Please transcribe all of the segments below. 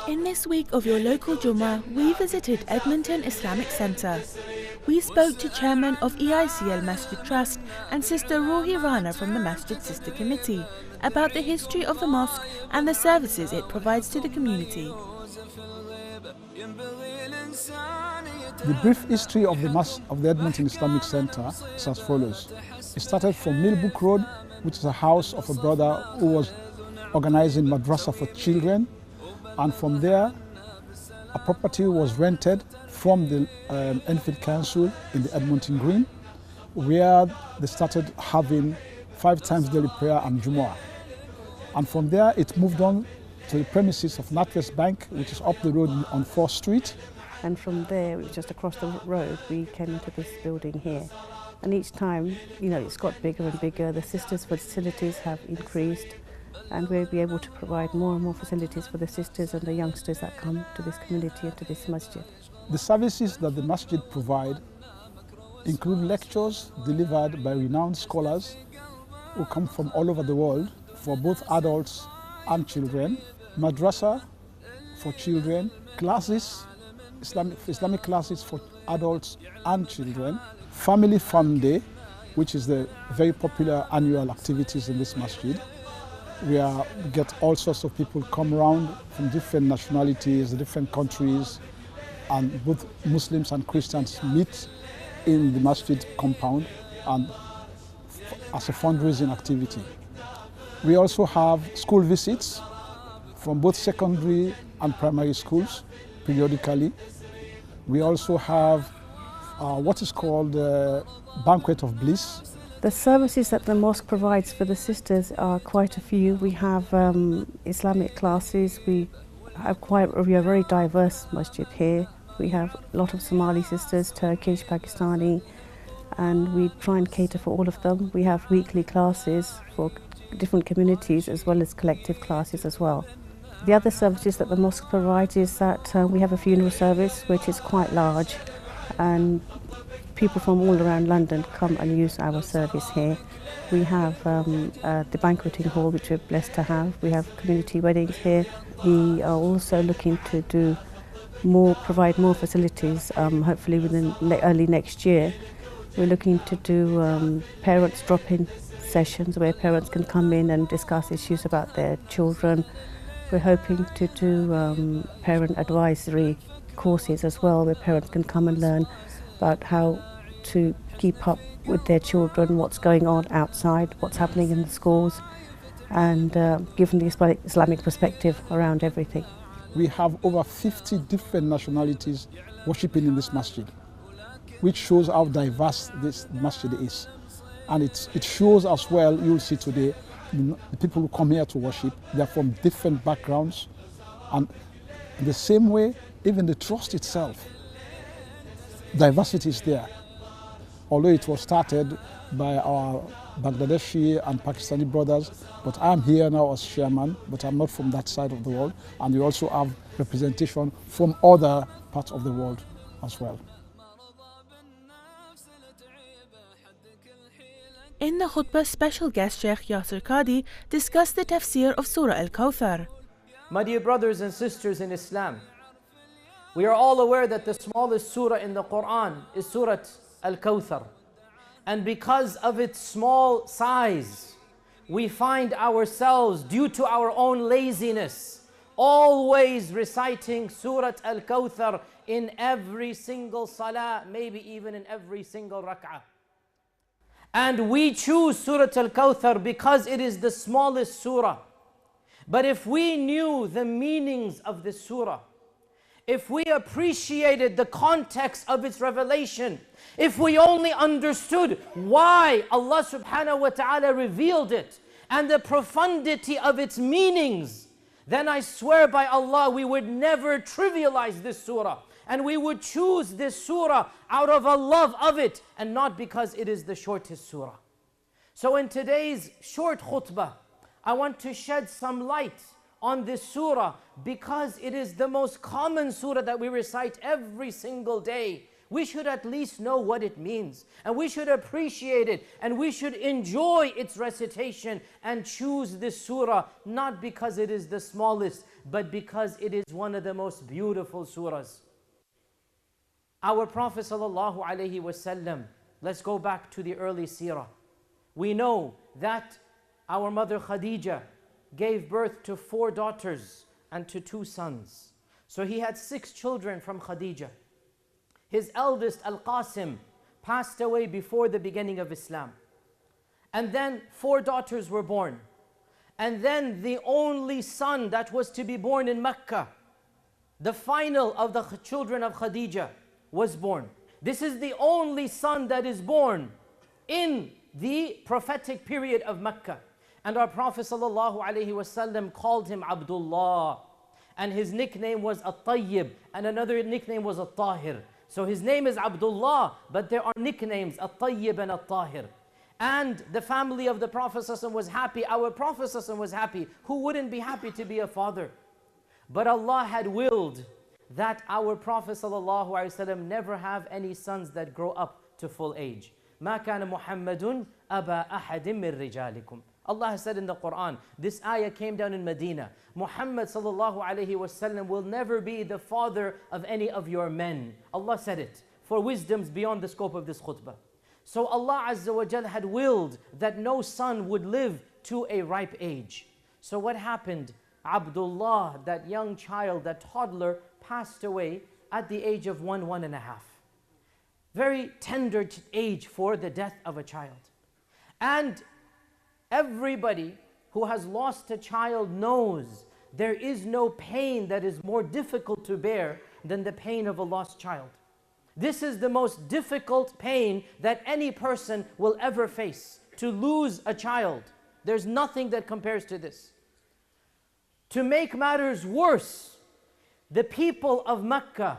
In this week of your local Jumu'ah, we visited Edmonton Islamic Centre. We spoke to Chairman of EICL Masjid Trust and Sister Ruhi Rana from the Masjid Sister Committee about the history of the mosque and the services it provides to the community. The brief history of the Edmonton Islamic Centre is as follows. It started from Millbrook Road, which is a house of a brother who was organizing madrasa for children, and from there a property was rented from the Enfield Council in the Edmonton Green, where they started having 5 times daily prayer and Jumu'ah. And from there it moved on to the premises of NatWest Bank, which is up the road on 4th Street. And from there, just across the road, we came into this building here. And each time, it's got bigger and bigger. The sisters' facilities have increased, and we'll be able to provide more and more facilities for the sisters and the youngsters that come to this community and to this masjid. The services that the masjid provide include lectures delivered by renowned scholars who come from all over the world for both adults and children, madrasa for children, classes, Islamic classes for adults and children, Family Fun Day, which is the very popular annual activities in this masjid. We get all sorts of people come around from different nationalities, different countries, and both Muslims and Christians meet in the masjid compound and as a fundraising activity. We also have school visits from both secondary and primary schools periodically. We also have what is called Banquet of Bliss. The services that the mosque provides for the sisters are quite a few. We have Islamic classes. We are a very diverse masjid here. We have a lot of Somali sisters, Turkish, Pakistani, and we try and cater for all of them. We have weekly classes for different communities as well as collective classes as well. The other services that the mosque provides is that we have a funeral service which is quite large, and people from all around London come and use our service here. We have the banqueting hall, which we're blessed to have. We have community weddings here. We are also looking to provide more facilities, hopefully within early next year. We're looking to do parents drop-in sessions where parents can come in and discuss issues about their children. We're hoping to do parent advisory courses as well, where parents can come and learn about how to keep up with their children, what's going on outside, what's happening in the schools, and give them the Islamic perspective around everything. We have over 50 different nationalities worshipping in this masjid, which shows how diverse this masjid is. And it shows as well, you'll see today, the people who come here to worship, they're from different backgrounds. And in the same way, even the trust itself, diversity is there. Although it was started by our Bangladeshi and Pakistani brothers, but I'm here now as chairman, but I'm not from that side of the world. And we also have representation from other parts of the world as well. In the khutbah, special guest Sheikh Yasir Khadi discussed the tafsir of Surah Al-Kawthar. My dear brothers and sisters in Islam, we are all aware that the smallest surah in the Quran is Surah Al-Kawthar. And because of its small size, we find ourselves, due to our own laziness, always reciting Surah Al-Kawthar in every single salah, maybe even in every single rak'ah. And we choose Surah Al-Kawthar because it is the smallest surah. But if we knew the meanings of this surah, if we appreciated the context of its revelation, if we only understood why Allah subhanahu wa ta'ala revealed it and the profundity of its meanings, then I swear by Allah we would never trivialize this surah. And we would choose this surah out of a love of it and not because it is the shortest surah. So in today's short khutbah, I want to shed some light on this surah because it is the most common surah that we recite every single day We should at least know what it means, and we should appreciate it, and we should enjoy its recitation and choose this surah, not because it is the smallest, but because it is one of the most beautiful surahs. Our Prophet ﷺ, let's go back to the early seerah. We know that our mother Khadija gave birth to 4 daughters and to 2 sons. So he had 6 children from Khadija. His eldest, Al-Qasim, passed away before the beginning of Islam. And then 4 daughters were born. And then the only son that was to be born in Mecca, the final of the children of Khadija, was born. This is the only son that is born in the prophetic period of Mecca. And our Prophet ﷺ called him Abdullah. And his nickname was At-Tayyib, and another nickname was At-Tahir. So his name is Abdullah, but there are nicknames, At-Tayyib and At-Tahir. And the family of the Prophet ﷺ was happy. Our Prophet ﷺ was happy. Who wouldn't be happy to be a father? But Allah had willed that our Prophet ﷺ never have any sons that grow up to full age. مَا كَانَ مُحَمَّدٌ أَبَا أَحَدٍ مِّن رِجَالِكُمْ. Allah has said in the Quran, this ayah came down in Medina. Muhammad ﷺ will never be the father of any of your men. Allah said it for wisdoms beyond the scope of this khutbah. So Allah Azza wa Jal had willed that no son would live to a ripe age. So what happened? Abdullah, that young child, that toddler, passed away at the age of 1.5. Very tender age for the death of a child. And everybody who has lost a child knows there is no pain that is more difficult to bear than the pain of a lost child. This is the most difficult pain that any person will ever face, to lose a child. There's nothing that compares to this. To make matters worse, the people of Mecca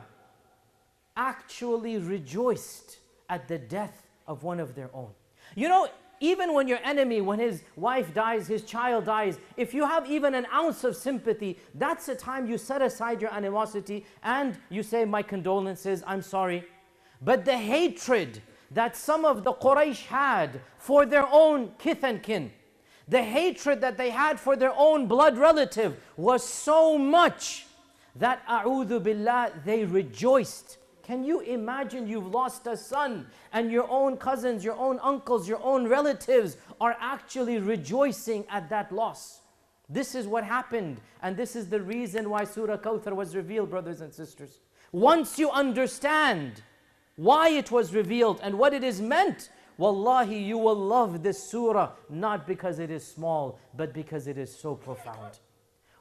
actually rejoiced at the death of one of their own. You know, even when your enemy, when his wife dies, his child dies, if you have even an ounce of sympathy, that's the time you set aside your animosity and you say, my condolences, I'm sorry. But the hatred that some of the Quraysh had for their own kith and kin, the hatred that they had for their own blood relative was so much that, a'udhu billah, they rejoiced. Can you imagine you've lost a son and your own cousins, your own uncles, your own relatives are actually rejoicing at that loss? This is what happened, and this is the reason why Surah Kawthar was revealed, brothers and sisters. Once you understand why it was revealed and what it is meant, wallahi, you will love this surah, not because it is small, but because it is so profound.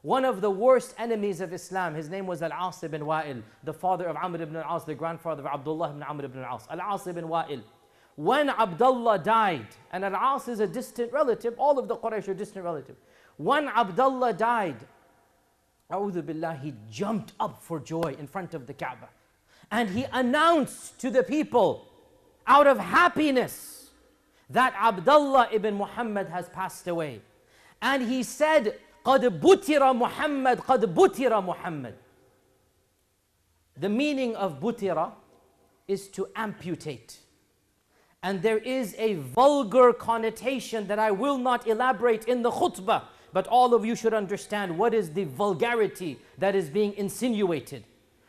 One of the worst enemies of Islam, his name was Al-As ibn Wa'il, the father of Amr ibn al-As, the grandfather of Abdullah ibn Amr ibn al-As. Al-As ibn Wa'il. When Abdullah died, and Al-As is a distant relative, all of the Quraysh are distant relative. When Abdullah died, a'udhu billah, he jumped up for joy in front of the Kaaba. And he announced to the people, out of happiness, that Abdullah ibn Muhammad has passed away. And he said, قَدْ بُتِرَ مُحَمَّدْ قَدْ بُتِرَ مُحَمَّدْ. The meaning of butira is to amputate. And there is a vulgar connotation that I will not elaborate in the khutbah, but all of you should understand what is the vulgarity that is being insinuated.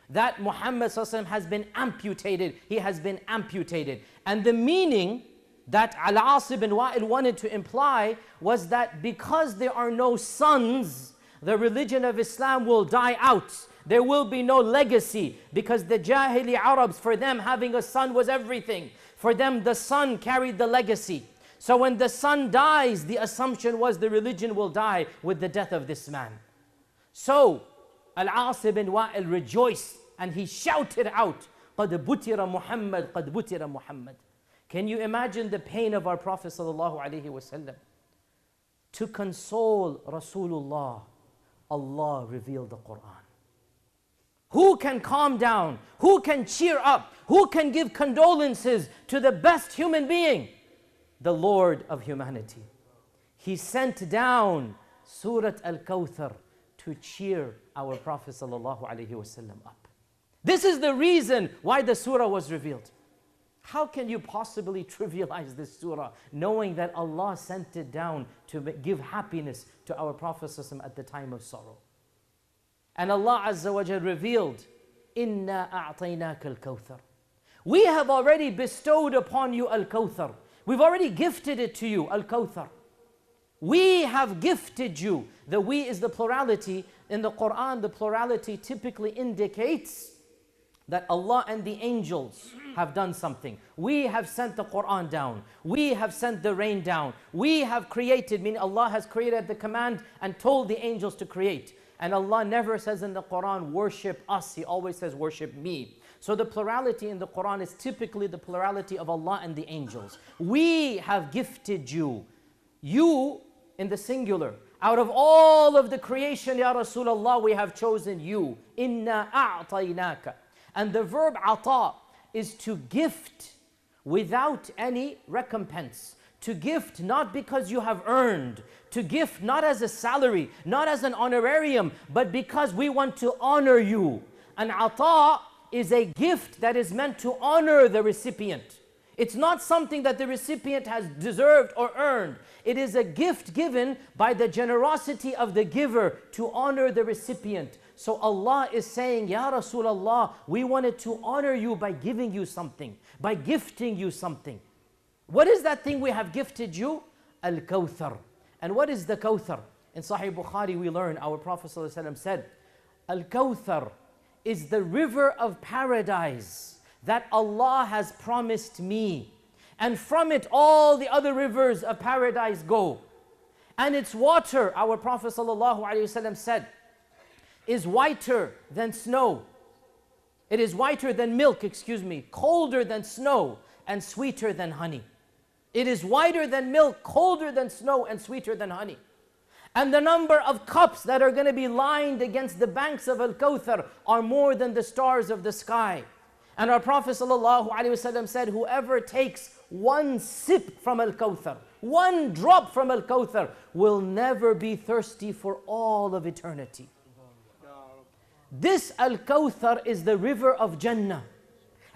That Muhammad ﷺ has been amputated, he has been amputated. And the meaning that Al-As ibn Wa'il wanted to imply was that because there are no sons, the religion of Islam will die out. There will be no legacy, because the Jahili Arabs, for them having a son was everything. For them the son carried the legacy. So when the son dies, the assumption was the religion will die with the death of this man. So Al-As ibn Wa'il rejoiced and he shouted out, قَدْ بُتِرَ مُحَمَّدْ قَدْ بُتِرَ مُحَمَّدْ. Can you imagine the pain of our Prophet ﷺ? To console Rasulullah, Allah revealed the Quran. Who can calm down? Who can cheer up? Who can give condolences to the best human being? The Lord of humanity. He sent down Surah Al-Kawthar to cheer our Prophet ﷺ up. This is the reason why the surah was revealed. How can you possibly trivialize this surah, knowing that Allah sent it down to give happiness to our Prophet ﷺ at the time of sorrow? And Allah Azza wa Jal revealed, Inna a'tainaka al-kawthar. We have already bestowed upon you al-kawthar. We've already gifted it to you, al-kawthar. We have gifted you. The we is the plurality. In the Quran, the plurality typically indicates that Allah and the angels have done something. We have sent the Quran down. We have sent the rain down. We have created, meaning Allah has created the command and told the angels to create. And Allah never says in the Quran, worship us. He always says, worship me. So the plurality in the Quran is typically the plurality of Allah and the angels. We have gifted you. You in the singular. Out of all of the creation, Ya Rasulullah, we have chosen you. Inna a'tainaka. And the verb ata is to gift without any recompense. To gift not because you have earned. To gift not as a salary, not as an honorarium, but because we want to honor you. An ata is a gift that is meant to honor the recipient. It's not something that the recipient has deserved or earned. It is a gift given by the generosity of the giver to honor the recipient. So Allah is saying, Ya Rasulullah, we wanted to honor you by giving you something, by gifting you something. What is that thing we have gifted you? Al-Kawthar. And what is the Kawthar? In Sahih Bukhari we learn, our Prophet ﷺ said, Al-Kawthar is the river of paradise that Allah has promised me. And from it all the other rivers of paradise go. And its water, our Prophet ﷺ said, is whiter than snow. It is whiter than milk, colder than snow, and sweeter than honey. It is whiter than milk, colder than snow, and sweeter than honey. And the number of cups that are going to be lined against the banks of Al-Kawthar are more than the stars of the sky. And our Prophet ﷺ said, whoever takes one sip from Al-Kawthar, one drop from Al-Kawthar, will never be thirsty for all of eternity. This Al-Kawthar is the river of Jannah.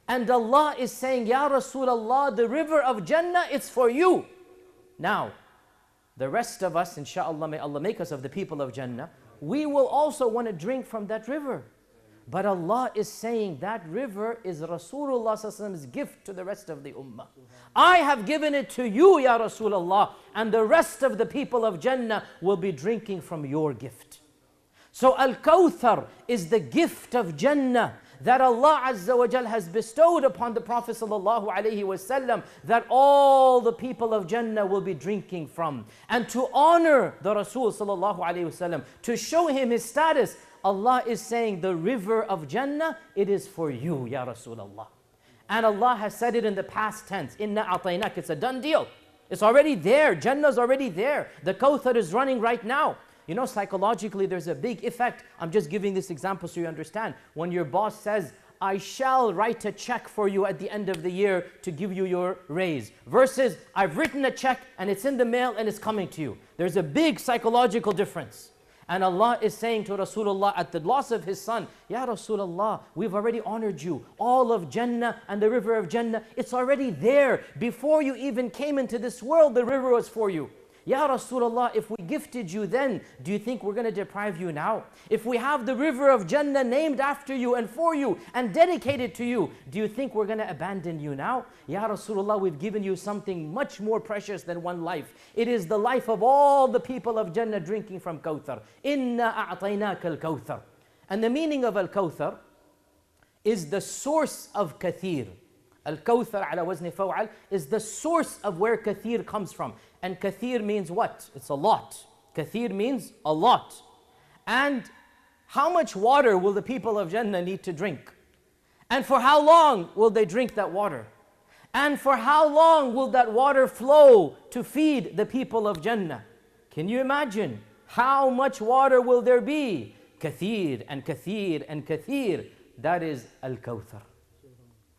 And Allah is saying, Ya Rasulullah, the river of Jannah, it's for you. Now, the rest of us, inshaAllah, may Allah make us of the people of Jannah, we will also want to drink from that river. But Allah is saying that river is Rasulullah's gift to the rest of the ummah. I have given it to you, Ya Rasulullah, and the rest of the people of Jannah will be drinking from your gift. So Al-Kawthar is the gift of Jannah that Allah Azza wa Jal has bestowed upon the Prophet sallallahu alaihi wasallam, that all the people of Jannah will be drinking from. And to honor the Rasul sallallahu alaihi wasallam, to show him his status, Allah is saying the river of Jannah, it is for you, Ya Rasulullah. And Allah has said it in the past tense, Inna a'taynak, it's a done deal. It's already there, Jannah's already there. The Kawthar is running right now. You know, psychologically there's a big effect. I'm just giving this example so you understand. When your boss says, I shall write a check for you at the end of the year to give you your raise, versus I've written a check and it's in the mail and it's coming to you. There's a big psychological difference. And Allah is saying to Rasulullah at the loss of his son, Ya Rasulullah, we've already honored you. All of Jannah and the river of Jannah, it's already there. Before you even came into this world, the river was for you. Ya Rasulullah, if we gifted you then, do you think we're going to deprive you now? If we have the river of Jannah named after you and for you and dedicated to you, do you think we're going to abandon you now? Ya Rasulullah, we've given you something much more precious than one life. It is the life of all the people of Jannah drinking from Kawthar. Inna a'tainaka al-Kawthar. And the meaning of al-Kawthar is the source of kathir. Al-Kawthar ala wazni faw'al is the source of where kathir comes from. And kathir means what? It's a lot. Kathir means a lot. And how much water will the people of Jannah need to drink? And for how long will they drink that water? And for how long will that water flow to feed the people of Jannah? Can you imagine? How much water will there be? Kathir and kathir and kathir. That is Al-Kawthar.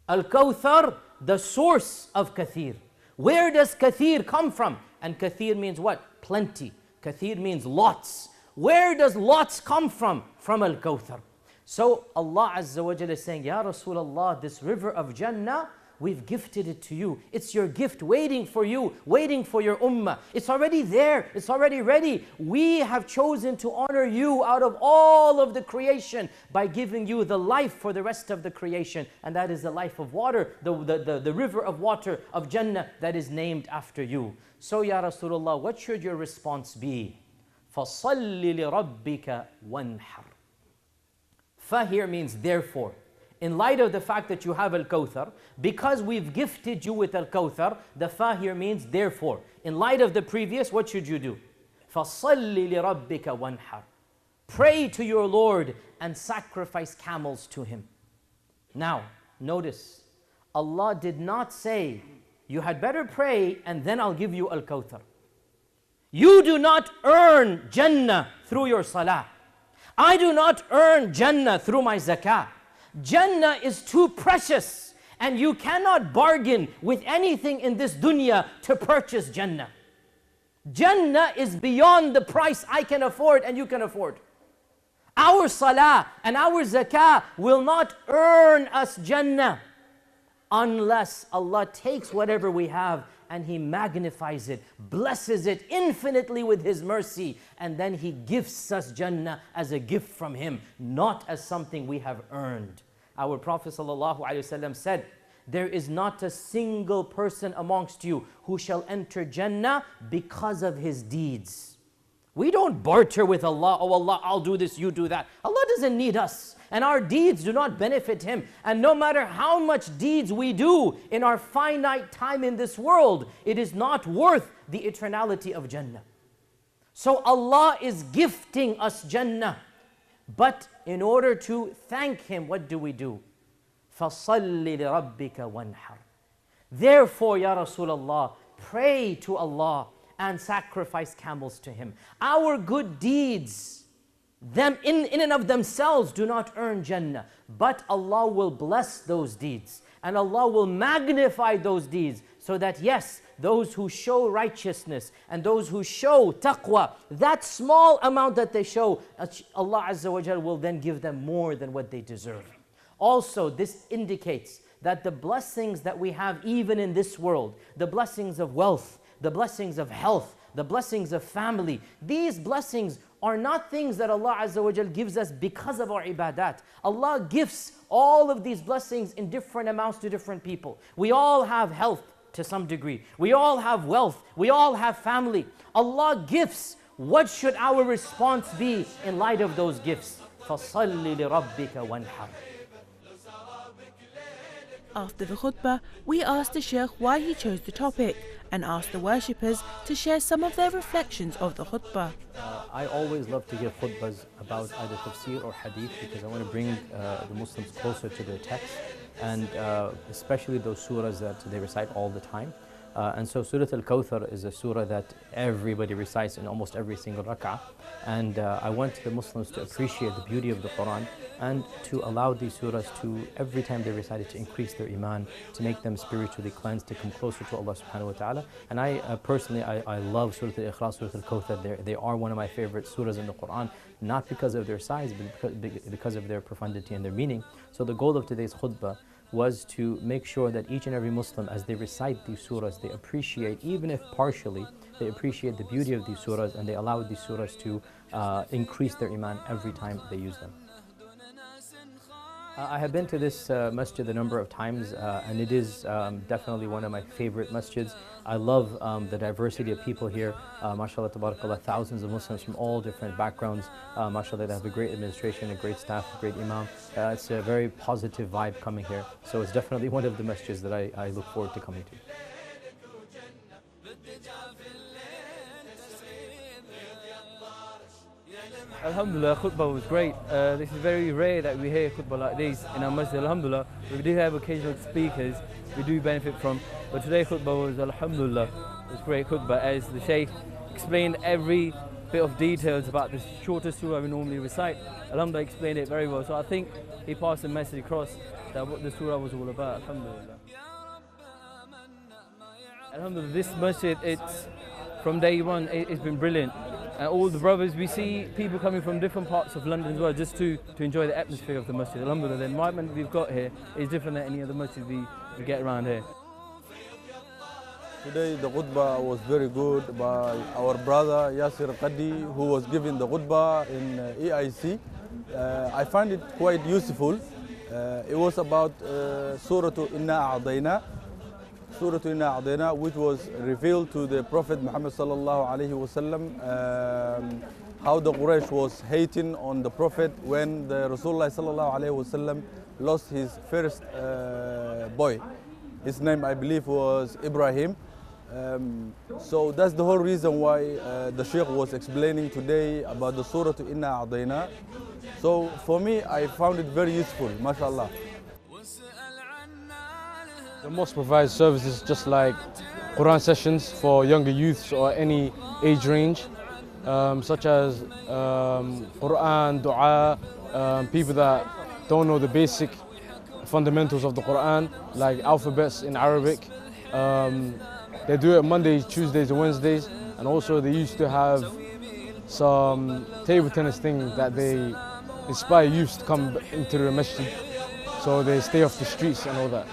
Al-Kawthar, the source of kathir. Where does kathir come from? And kathir means what? Plenty. Kathir means lots. Where does lots come from? From Al-Kawthar. So Allah Azza wa Jalla is saying, Ya Rasulullah, this river of Jannah, we've gifted it to you. It's your gift waiting for you, waiting for your ummah. It's already there, it's already ready. We have chosen to honor you out of all of the creation by giving you the life for the rest of the creation. And that is the life of water, the river of water of Jannah that is named after you. So Ya Rasulullah, what should your response be? فَصَلِّ لِرَبِّكَ وَانْحَرْ. Fa here means therefore. In light of the fact that you have Al-Kawthar, because we've gifted you with Al-Kawthar, the fa here means therefore. In light of the previous, what should you do? فَصَلِّ لِرَبِّكَ وَانْحَرْ. Pray to your Lord and sacrifice camels to Him. Now, notice, Allah did not say, you had better pray and then I'll give you Al-Kawthar. You do not earn Jannah through your salah. I do not earn Jannah through my zakah. Jannah is too precious and you cannot bargain with anything in this dunya to purchase Jannah. Jannah is beyond the price I can afford and you can afford. Our salah and our zakah will not earn us Jannah unless Allah takes whatever we have and He magnifies it, blesses it infinitely with His mercy, and then He gifts us Jannah as a gift from Him, not as something we have earned. Our Prophet ﷺ said, there is not a single person amongst you who shall enter Jannah because of his deeds. We don't barter with Allah, oh Allah, I'll do this, you do that. Allah doesn't need us, and our deeds do not benefit Him. And no matter how much deeds we do in our finite time in this world, it is not worth the eternality of Jannah. So Allah is gifting us Jannah. But in order to thank Him, what do we do? فَصَلِّ لِرَبِّكَ وَانْحَرْ. Therefore, Ya Rasulullah, pray to Allah and sacrifice camels to Him. Our good deeds, them in and of themselves do not earn Jannah, but Allah will bless those deeds and Allah will magnify those deeds so that yes, those who show righteousness and those who show taqwa, that small amount that they show, Allah Azza wa Jal will then give them more than what they deserve. Also, this indicates that the blessings that we have even in this world, the blessings of wealth, the blessings of health, the blessings of family, these blessings are not things that Allah Azza wa Jal gives us because of our ibadat. Allah gifts all of these blessings in different amounts to different people. We all have health to some degree. We all have wealth. We all have family. Allah gifts. What should our response be in light of those gifts? فَصَلِّ لِرَبِّكَ وَانْحَرْ. After the khutbah, we asked the Sheikh why he chose the topic and asked the worshippers to share some of their reflections of the khutbah. I always love to give khutbahs about either tafsir or hadith because I want to bring the Muslims closer to their text, and especially those surahs that they recite all the time. And so Surah Al-Kawthar is a surah that everybody recites in almost every single rak'ah. And I want the Muslims to appreciate the beauty of the Quran and to allow these surahs to, every time they recite it, to increase their iman, to make them spiritually cleansed, to come closer to Allah subhanahu wa ta'ala. And I personally, I love Surah Al-Ikhlas, Surah Al-Kawthar. They are one of my favorite surahs in the Quran, not because of their size, but because of their profundity and their meaning. So the goal of today's khutbah was to make sure that each and every Muslim, as they recite these surahs, they appreciate, even if partially, they appreciate the beauty of these surahs and they allow these surahs to increase their iman every time they use them. I have been to this masjid a number of times and it is definitely one of my favorite masjids. I love the diversity of people here. MashaAllah, tabarakallah, thousands of Muslims from all different backgrounds. MashaAllah, they have a great administration, a great staff, a great imam. It's a very positive vibe coming here. So it's definitely one of the masjids that I look forward to coming to. Alhamdulillah, khutbah was great. This is very rare that we hear khutbah like this in our masjid. Alhamdulillah, we do have occasional speakers we do benefit from, but today khutbah was, alhamdulillah, it was great khutbah as the Sheikh explained every bit of details about the shortest surah we normally recite. Alhamdulillah explained it very well, so I think he passed the message across that what the surah was all about. Alhamdulillah. Alhamdulillah, this masjid, it's from day one, it's been brilliant. And all the brothers, we see people coming from different parts of London as well, just to enjoy the atmosphere of the masjid. Alhamdulillah, the environment we've got here is different than any other masjid we get around here. Today the khutbah was very good by our brother Yasir Khadi, who was giving the khutbah in EIC. I find it quite useful. It was about Surah Inna A'dayna, which was revealed to the Prophet Muhammad sallallahu alaihi wasallam. How the Quraysh was hating on the Prophet when the Rasulullah sallallahu alaihi wasallam lost his first boy. His name, I believe, was Ibrahim. So that's the whole reason why the Sheikh was explaining today about the Surah Inna A'dayna. So for me, I found it very useful, mashallah. The mosque provides services just like Quran sessions for younger youths or any age range, such as Quran, dua, people that don't know the basic fundamentals of the Quran, like alphabets in Arabic. They do it Mondays, Tuesdays and Wednesdays, and also they used to have some table tennis thing that they inspire youths to come into the masjid, so they stay off the streets and all that.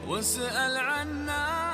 واسأل عنا